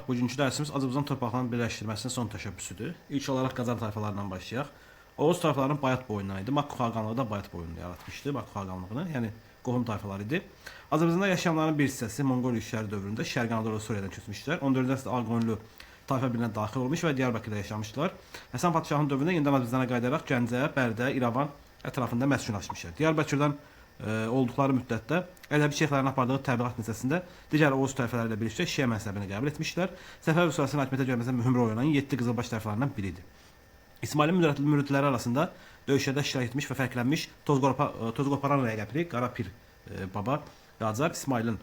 bugünkü dərsimiz Azərbaycan torpaqlarının birləşdirilməsinin son təşəbbüsüdür. İlk olaraq Qacar tayfalarından başlayaq. Oğuz tayfalarının Bayat boyundan idi. Makku xaqanlığı da Bayat boyunda yaratmışdı. Makku xaqanlığını, yəni qohum tayfalar idi. Azərbaycanda yaşayanların bir hissəsi Monqoliya işğalı dövründə Şərqi Anadolu Suriyadan köçmüşdülər. 14-cü əsrdə Ağqoyunlu tayfa birinə daxil olmuş və Diyarbəkirdə yaşamışdılar. Həsən Padşahın dövründə yenidən Azərbaycana qayıdaraq Gəncə, Bərdə, İrəvan ətrafında məskunlaşmışlar. Diyarbəkirdən olduqları müddətdə Ələbi şeyxlərin apardığı təbliğat nəticəsində digər Oğuz tayfaları ilə birlikdə Şiə məzhəbini qəbul etmişlər. Səfəvi sülaləsinin hakimiyyətə gəlməsində mühüm rol oynayan 7 qızılbaş tayfalarından biridir. İsmailin müridləri arasında döyüşlərdə iştirak etmiş və fərqlənmiş Tozqoparan rəqəbli Qarapir Baba Qacar İsmailin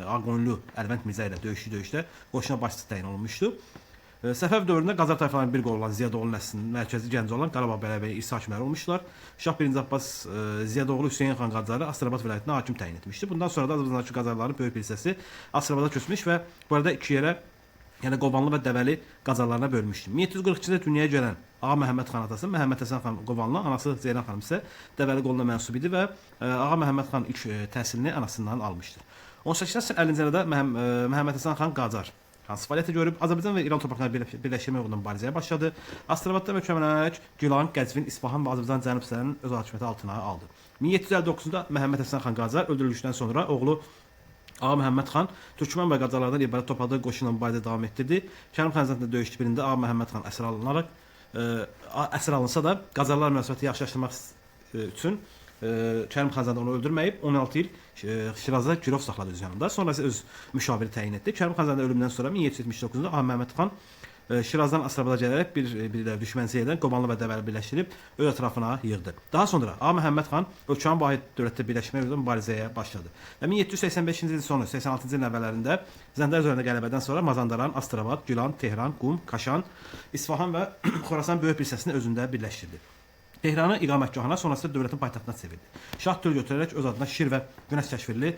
Ağqoyunlu Əlvənd Mirzə ilə döyüşdə qoşuna başçı təyin olunmuşdu. Səfəv dövründə Qacar tayfalarının bir qolu olan Ziyadoğlu nəslinin mərkəzi Gəncə olan Qarabağ Bəyliyi irsi hakimləri olmuşlar. Şah 1. Abbas Ziyadoğlu Hüseyin xan Qacarı Astrabad vilayətinə hakim təyin etmişdi. Bundan sonra da Azərbaycandakı Qacarların böyük bir hissəsi Astrabada köçmüş və bu arada iki yerə, yəni Qovanlı və Dəvəli Qacarlarına bölmüşdü. 1742-ci ildə dünyaya gələn Ağa Məhəmməd xan atası Məhəmməd Həsən xan Qovanlı, anası Zeynəb xanım isə Dəvəli qoluna mənsub idi və Ağa Məhəmməd xan ilk təhsilini anasından almışdır. 18-ci əsrin 50-ci ildə Məhəmməd Həsən xan Qacar hansı fəaliyyəti görüb Azərbaycan və İran torpaqlarını birləşdirmək uğrunda mübarizəyə başladı. Astrabadda möhkəmlənərək Gilan, Qəzvin, İsfahan və Azərbaycan cənub hissələrinin öz hakimiyyəti altına aldı. 1759-da Məhəmməd Həsən xan Qacar öldürüldükdən sonra oğlu Ağa Məhəmməd xan Türkmən və Qacarlardan ibarət topladığı qoşunla mübarizə davam etdirdi. Kərim xanzadəsində döyüşdü birində Ağa Məhəmməd xan əsir alınsa da Qacarlar münasibəti yaxşılaşdırmaq üçün Kərim xanzadə onu öldürməyib 16 il Şirazda girov saxladı öz yanında. Sonra isə öz müşaviri təyin etdi. Kərim xanzadə ölümündən sonra 1779-da Ağa Məhəmməd xan Şirazdan Astrabada gələrək bir düşmənçi edən Qobanlı və Dəvəli birləşdirib öz ətrafına yığdı. Daha sonra Ağa Məhəmməd xan ölkənin vahid dövlətdə birləşmək üzrə mübarizəyə başladı. Və 1785-ci ilin sonu, 86-cı ilin əvvəllərində Zəndər üzərində qələbədən sonra Mazandaran, Astrabad, Gilan, Tehran, Qum, Kaşan, İsfahan və Xorasan böyük bir hissəsini özündə birləşdirdi. Tehranı iqamətgahına, sonrasında dövlətin paytaxtına çevirdi. Şah tül götürərək öz adına şir və günəş kəşfirli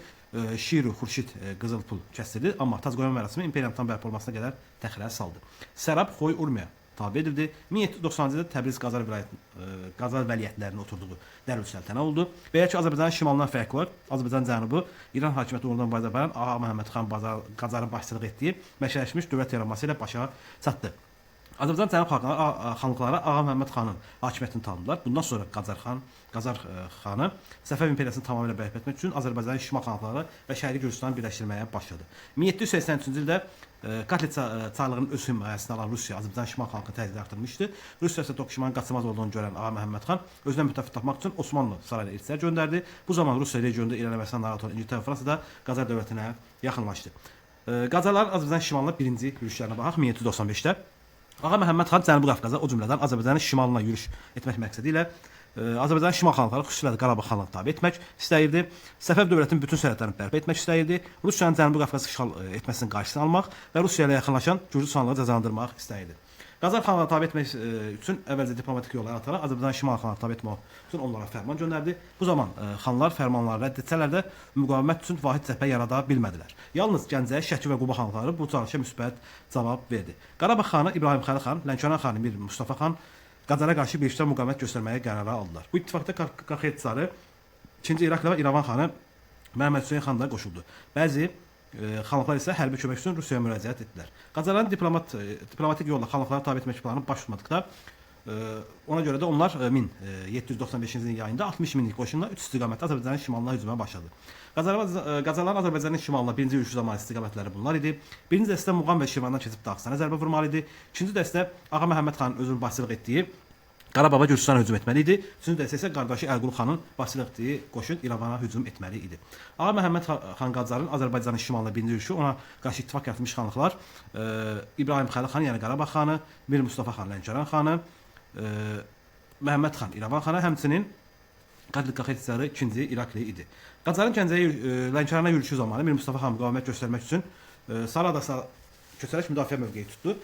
Şiru Xurşid qızıl pul kəsdirdi, amma tac qoyma mərasimi imperiyanın tam bərpa olmasına qədər təxirə saldı. Sərab Xoy Urmiya tabe edildi. 1790-cı ildə Təbriz Qacar vəliyyətlərinin oturduğu Dərül Səltənə oldu. Belə ki, Azərbaycanın şimalından fərqi var. Azərbaycan cənubu İran hakimiyyəti uğrunda mübarizə aparan Ağa Məhəmməd xan Qacarın başçılıq etdiyi məşələşmiş dövlət yaranması ilə başa çatdı. Azərbaycan cənub xanlıqları Ağa Məhəmməd xanın hakimiyyətini tanıdılar. Bundan sonra Qacar xanı Səfəv imperiyasını tamamilə bərpa etmək üçün Azərbaycanın şimal xanlıqları və Şərqi Gürcüstanı birləşdirməyə başladı. 1783-cü ildə Katli çarlığının öz himayəsində alan Rusiya Azərbaycan şimal xanlığını tədbir artırmışdı. Rusiya isə Toqquşmanın qaçılmaz olduğunu görən Ağa Məhəmməd xan özünə müttəfiq tapmaq üçün Osmanlı sarayına elçilər göndərdi. Bu zaman Rusiya regionunda irəliləməsindən narahat olan İngiltərə və Fransa da Qacar dövlətinə yaxınlaşdı. Qacarların Azərbaycan şimalına birinci yürüşlərinə baxaq 1795-də. Ağa Məhəmməd xan Cənubi Qafqaza, o cümlədən Azərbaycanın şimalına yürüş etmək məqsədi ilə Azərbaycanın şimal xanlıqları, xüsusilə də Qarabağ xanlığını tabe etmək istəyirdi. Səfəv dövlətinin bütün sərhədlərini bərpa etmək istəyirdi. Rusiyanın Cənubi Qafqazı işğal etməsinin qarşısını almaq və Rusiya ilə yaxınlaşan Gürcü xanlığı cəzalandırmaq istəyirdi. Qacar xanlığını tabe etmək üçün əvvəlcə diplomatik yollar ataraq Azərbaycan şimal xanlığını tabe etmək üçün onlara fərman göndərdi. Bu zaman xanlar fərmanları rədd etsələr də müqavimət üçün vahid cəbhə yarada bilmədilər. Yalnız Gəncə, Şəki və Quba xanlıqları bu çağrışa müsbət cavab verdi. Qarabağ xanı İbrahim Xəlil xan, Lənkəran xanı Mir Mustafa xan Qacara qarşı birlikdə müqavimət göstərməyə qərara aldılar. Bu ittifaqda Qaxet çarı 2-ci İraqlı və İrəvan xanı Məhəmməd Hüseyn xan da qoşuldu. Bəzi xanlıqlar isə hərbi kömək üçün Rusiyaya müraciət etdilər. Qacarların diplomatik yolla xanlıqları tabe etmək planını baş tutmadıqda ona görə də onlar 1795-ci ilin yayında 60 minlik qoşunla 3 istiqamətdə Azərbaycanın şimalına hücuma başladı. Qacarların Azərbaycanın şimalına birinci yürüşü zamanı istiqamətləri bunlar idi. Birinci dəstə Muğan və Şirvandan keçib Dağıstana zərbə vurmalı idi. İkinci dəstə Ağa Məhəmməd xanın özünün başçılıq etdiyi Qarabağ Gürcüstana hücum etməli idi. Üçüncü dəstə isə qardaşı Əlqulu xanın başçılıq etdiyi qoşun İrəvana hücum etməli idi. Ağa Məhəmməd xan Qacarın Azərbaycanın şimalına birinci yürüşü, ona qarşı ittifaq yaratmış xanlıqlar İbrahim Xəlil xan, yəni Qarabağ xanı, Mir Mustafa xan Lənkəran xanı, Məhəmməd xan İrəvan xanı, həmçinin Qadlı Qaxet çarı 2-ci İraqli idi. Qacarın Gəncəyə Lənkərana yürüşü zamanı Mir Mustafa xan müqavimət göstərmək üçün Saradasa köçərək müdafiə mövqeyi tutdu.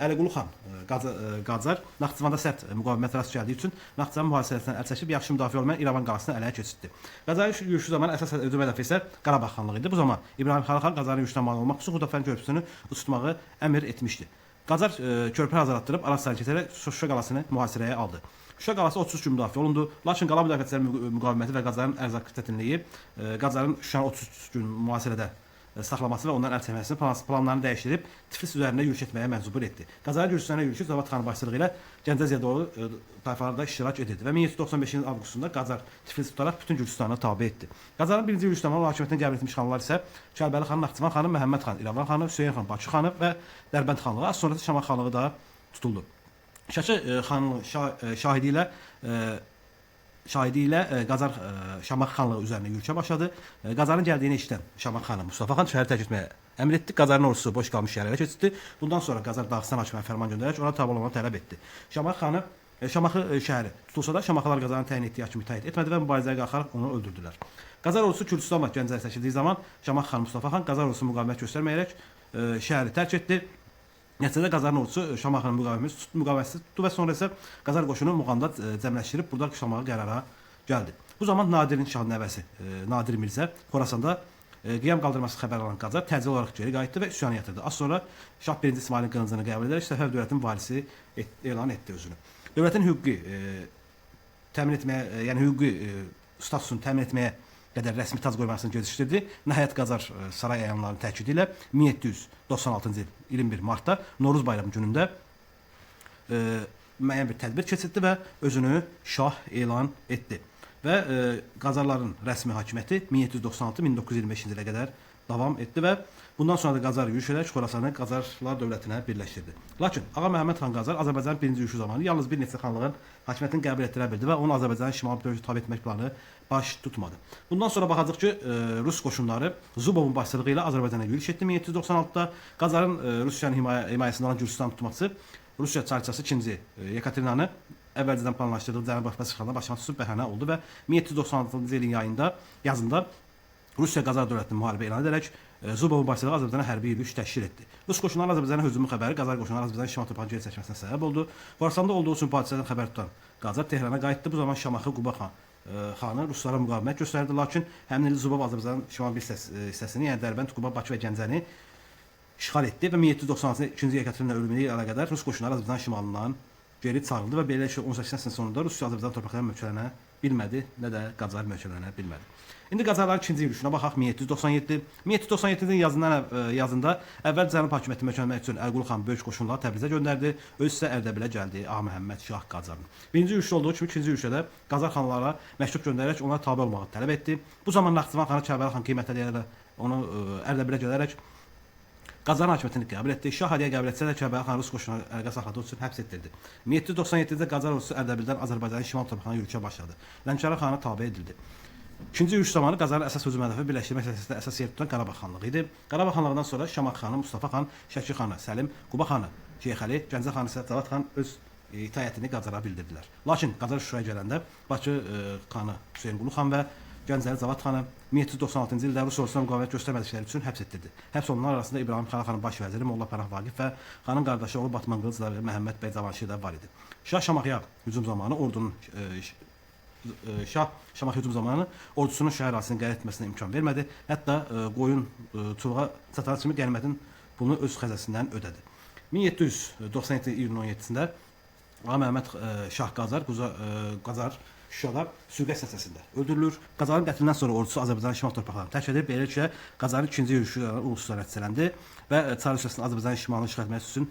Əliqulu xan Qacar Naxçıvanda sərt müqavimət rast gəldiyi üçün Naxçıvan mühasirəsindən əl çəkib yaxşı müdafiə olmayan İrəvan qalasını ələ keçirtdi. Qacarın yürüşü zamanı əsas hücum hədəfi isə Qarabağ xanlığı idi. Bu zaman İbrahim Xəlil xan Qacarın yürüşünə mane olmaq üçün Xudafərin körpüsünü uçurtmağı əmr etmişdi. Qacar körpü hazırlatdırıb Araz-Sərə keçərək Şuşa qalasını mühasirəyə aldı. Şuşa qalası 33 gün müdafiə olundu. Lakin qala müdafiəçilərin müqaviməti və Qacarın ərzaq çətinliyi Qacarın Şuşanı 33 gün mühasirədə saxlaması və onların əl çəkməsini planlarını dəyişdirib Tiflis üzərində yürüş etməyə məcbur etdi. Qazalı Gürcüstana yürüşü Zavatxanın başçılığı ilə Gəncə Ziyadoğlu tayfalarda iştirak edirdi və 1795-ci ilin avqustunda Qacar Tiflis tutaraq bütün Gürcüstanı tabe etdi. Qacarın birinci yürüşü zamanı hakimiyyətinə qəbul etmiş xanlar isə Kərbəli xan, Naxçıvan xanı, Məhəmməd xan, İrəvan xanı, Hüseyn xan, Bakı xanı və Dərbənd xanlığı, az sonrası Şamaxı xanlığı da tutuldu. Şəki xanlığı şahidi ilə Qacar Şamaxı xanlığı üzərinə yürüşə başladı. Qacarın gəldiyini eşidən Şamaxı xanı Mustafa xan şəhəri tərk etməyə əmr etdi. Qacarın ordusu boş qalmış şəhərə keçdi. Bundan sonra Qacar Dağıstan hakimiyyətinə fərman göndərərək ona tabe olmağı tələb etdi. Şamaxı şəhəri tutulsa da Şamaxılar Qacarın təyin etdiyi hakimi itaət etmədi və mübarizəyə qalxaraq onu öldürdülər. Qacar ordusu Kürdistanla Gəncəyə çəkildiyi zaman Şamaxı xan Mustafa xan Qacar ordusu müqavimət göstərməyərək şəhəri tərk etdi. Nəticədə Qacarın ordusu Şamaxının müqavimətsiz tutdu və sonra isə Qacar qoşunu Muğanda cəmləşdirib burada qışlamağa qərara gəldi. Bu zaman Nadirin şahın nəvəsi Nadir Mirzə Xorasanda qiyam qaldırması xəbər alan Qacar təcili olaraq geri qayıtdı və üsyanı yatırdı. Az sonra Şah 1. İsmailin qılıncını qəbul edərək Səfəv dövlətinin valisi elan etdi özünü. Dövlətin hüquqi təmin etməyə, yəni hüquqi statusunu təmin etməyə qədər rəsmi tac qoymasını gecikdirdi. Nəhayət Qacar saray əyanlarının təkidi ilə 1796-cı il 21 martda Novruz bayramı günündə müəyyən bir tədbir keçirdi və özünü şah elan etdi. Və Qacarların rəsmi hakimiyyəti 1796-1925-ci ilə qədər davam etdi və bundan sonra da Qacar yürüş edərək Xorasanı Qacarlar dövlətinə birləşdirdi. Lakin Ağa Məhəmməd xan Qacar Azərbaycanın birinci yürüşü zamanı yalnız bir neçə xanlığın hakimiyyətini qəbul etdirə bildi və onu Azərbaycanın şimal bölgəsinə tabe etmək planı baş tutmadı. Bundan sonra baxacaq ki, Rus qoşunları Zubovun başçılığı ilə Azərbaycana yürüş etdi 1796-da. Qacarın Rusiyanın himayəsində olan Gürcüstan tutması Rusiya çarçası 2-ci Yekaterinanı əvvəlcədən planlaşdırdığı Cənub Qafqaz başına tutub bəhanə oldu və 1796-cı ilin yazında Rusiya Qacar dövlətinin müharibə elan edərək Zubovun başçılığı Azərbaycana hərbi yürüş təşkil etdi. Rus qoşunların Azərbaycana hücumu xəbəri Qacar qoşunları Azərbaycanın şimal torpağını geri çəkməsinə səbəb oldu. Xorasanda olduğu üçün hadisədən xəbər tutan Qacar Tehrana qayıtdı. Bu zaman Şamaxı Quba xanı Ruslara müqavimət göstərdi. Lakin həmin il Zubov Azərbaycanın şimal bir hissəsini, yəni Dərbənd, Quba, Bakı və Gəncəni işğal etdi və 1796-cı 2-ci Yekaterina ölümü ilə əlaqədar Rus qoşunları Azərbaycan şimalından geri çağırıldı və belə ki 18-ci əsrin sonunda Rusiya Azərbaycan torpaqlarına möhkəmlənə bilmədi, nə də Qacar möhkəmlənə bilmədi. İndi Qacarların 2-ci yürüşünə baxaq 1797. 1797-ci ilin yazında əvvəl Cənub hakimiyyəti möhkəmlənmək üçün Ərqulu xan böyük qoşunları Təbrizə göndərdi, öz isə Ərdəbilə gəldi Ağa Məhəmməd Şah Qacarın. Birinci yürüşdə olduğu kimi ikinci yürüşdə də Qacar xanlara məktub göndərərək onlara tabe olmağı tələb etdi. Bu zaman Naxçıvan xanı Kərbəli xan qiymətə onu Ərdəbilə gələrək Qacarın hakimiyyətini qəbul etdi. Şah hadiyə qəbul etsə də Kərbəli xan Rus qoşunları əlqə saxladığı üçün həbs etdirdi. 1797-də Qacar ordusu Ərdəbildən Azərbaycanın şimal torpağına yürüşə başladı. Lənkəran xana tabe edildi. İkinci yürüş zamanı Qacarın əsas hücum hədəfi birləşdirmə məsələsində əsas yer tutan Qarabağ xanlığı idi. Qarabağ xanlığından sonra Şamaxı xanı Mustafa xan, Şəki xanı Səlim, Quba xanı Şeyxəli, Gəncə xanı isə Cavad xan öz itaətini Qacara bildirdilər. Lakin Qacar Şuşaya gələndə Bakı xanı Hüseynqulu xan və Gəncəli Cavad xanı 1796-cı ildə Rus ordusuna müqavimət göstərmədikləri üçün həbs etdirdi. Həbs olunanlar arasında İbrahim xanın baş vəziri Molla Pənah Vaqif və xanın qardaşı oğlu Batman Qılıc və Məhəmməd bəy Cavanşir də var idi. Şamaxıya hücum zamanı Şamaxı hücum zamanı ordusunun şəhər ərazisini qət etməsinə imkan vermədi. Hətta qoyun çuluğa çatan kimi qənimətin bunu öz xəzəsindən ödədi. 1797 iyunun 17-sində Ağa Məhəmməd Şah Qacar Şuşada sürgət səsəsində öldürülür. Qacarın qətlindən sonra ordusu Azərbaycanın şimal torpaqlarını tərk edib, beləliklə Qacarın ikinci yürüşü uluslara nəticələndi və Çar Rusiyasının Azərbaycanın şimalını işğal etmək üçün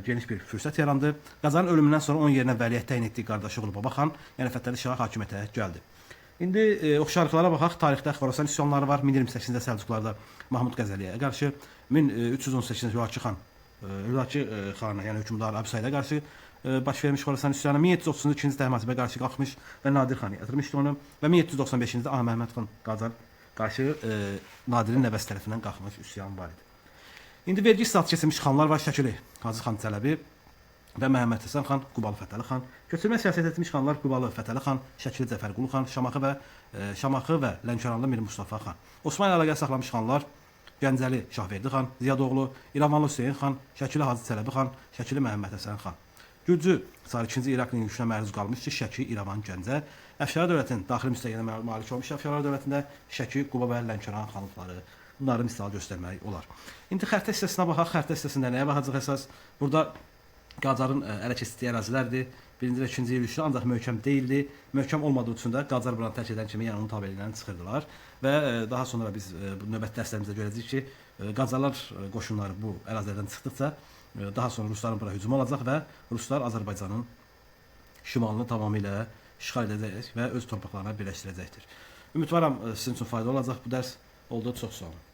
geniş bir fürsət yarandı. Qacarın ölümündən sonra onun yerinə vəliyyət təyin etdiyi qardaşı oğlu Baba xan, yəni Fətəli Şah hakimiyyətə gəldi. İndi oxşarlıqlara baxaq. Tarixdə Xorasan üsyanları var. 1028-ci ildə Səlcuqlarda Mahmud Qəzəliyə qarşı, 1318-ci Hülaki xana, yəni hökmdar Əbüsayda qarşı baş vermiş Xorasan üsyanı, 1730-cu ikinci Təhmasibə qarşı qalxmış və Nadir xan yatırmışdı onu və 1795-ci ildə Ağa Məhəmməd xan Qacar qarşı Nadirin nəvəsi tərəfindən qalxmış üsyan var idi. İndi vergi statı keçirmiş xanlar var. Şəkili Hacı xan Çələbi və Məhəmməd Həsən xan, Qubalı Fətəli xan. Köçürmə siyasət etmiş xanlar Qubalı Fətəli xan, Şəkili Cəfərqulu xan, Şamaxı və Lənkəranlı Mir Mustafa xan. Osmanlı əlaqə saxlamış xanlar Gəncəli Şahverdi xan, Ziyadoğlu, İrəvanlı Hüseyn xan, Şəkili Hacı Çələbi xan, Şəkili Məhəmməd Həsən xan. Gürcü Çar 2-ci İraqın yürüşünə məruz qalmış ki, Şəki, İrəvan, Gəncə. Əfşar dövlətinin daxili müstəqiliyinə malik olmuş Əfşarlar dövlətində Şəki, Quba və Lənkəran xanlıqları. Bunları misal göstərmək olar. İndi xəritə hissəsinə baxaq. Xəritə hissəsində nəyə baxacaq əsas? Burada Qacarın ələ keçirdiyi ərazilərdir. Birinci və ikinci yürüyüşü ancaq möhkəm deyildi. Möhkəm olmadığı üçün də Qacar buranı tərk edən kimi yəni onun tabeliyindən çıxırdılar və daha sonra biz bu növbəti dərslərimizdə görəcəyik ki, Qacarlar qoşunları bu ərazilərdən çıxdıqca daha sonra Rusların bura hücumu olacaq və Ruslar Azərbaycanın şimalını tamamilə işğal edəcək və öz torpaqlarına birləşdirəcəkdir. Ümidvaram sizin üçün faydalı olacaq bu dərs oldu. Çox sağ olun.